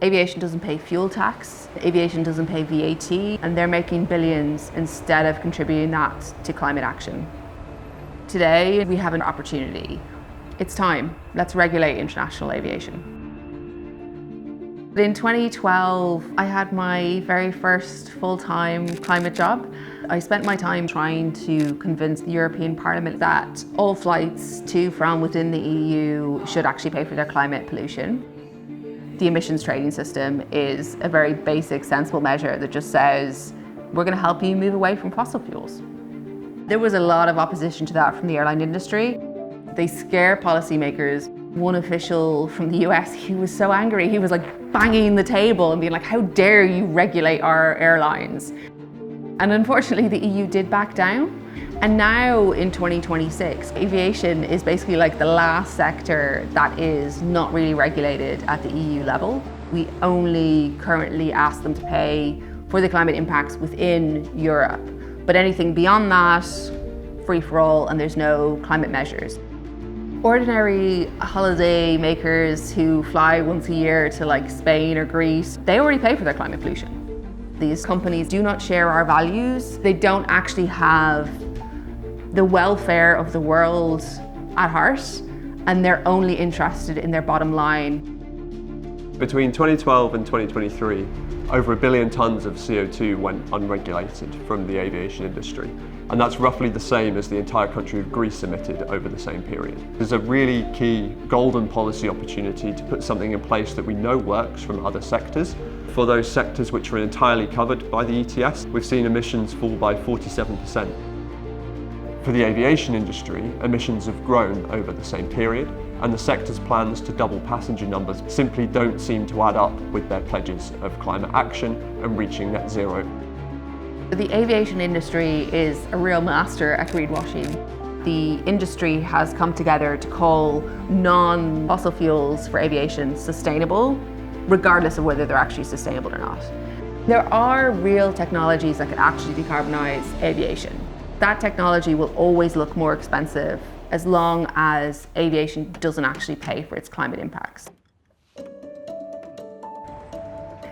Aviation doesn't pay fuel tax, aviation doesn't pay VAT, and they're making billions instead of contributing that to climate action. Today, we have an opportunity. It's time. Let's regulate international aviation. In 2012, I had my very first full-time climate job. I spent my time trying to convince the European Parliament that all flights to from within the EU should actually pay for their climate pollution. The emissions trading system is a very basic, sensible measure that just says, we're going to help you move away from fossil fuels. There was a lot of opposition to that from the airline industry. They scare policymakers. One official from the US, he was so angry, he was like banging the table and being like, how dare you regulate our airlines? And unfortunately, the EU did back down. And now in 2026, aviation is basically like the last sector that is not really regulated at the EU level. We only currently ask them to pay for the climate impacts within Europe. But anything beyond that, free for all, and there's no climate measures. Ordinary holiday makers who fly once a year to like Spain or Greece, they already pay for their climate pollution. These companies do not share our values. They don't actually have the welfare of the world at heart, and they're only interested in their bottom line. Between 2012 and 2023, over 1 billion tonnes of CO2 went unregulated from the aviation industry. And that's roughly the same as the entire country of Greece emitted over the same period. There's a really key golden policy opportunity to put something in place that we know works from other sectors. For those sectors which are entirely covered by the ETS, we've seen emissions fall by 47%. For the aviation industry, emissions have grown over the same period, and the sector's plans to double passenger numbers simply don't seem to add up with their pledges of climate action and reaching net zero. The aviation industry is a real master at greenwashing. The industry has come together to call non-fossil fuels for aviation sustainable, regardless of whether they're actually sustainable or not. There are real technologies that can actually decarbonize aviation. That technology will always look more expensive as long as aviation doesn't actually pay for its climate impacts.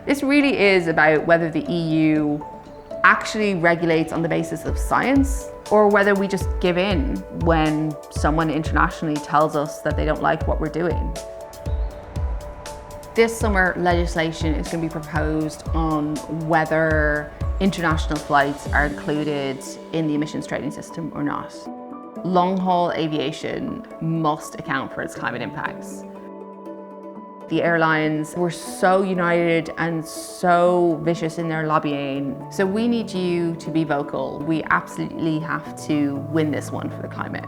This really is about whether the EU actually regulates on the basis of science, or whether we just give in when someone internationally tells us that they don't like what we're doing. This summer, legislation is going to be proposed on whether international flights are included in the emissions trading system or not. Long-haul aviation must account for its climate impacts. The airlines were so united and so vicious in their lobbying. So we need you to be vocal. We absolutely have to win this one for the climate.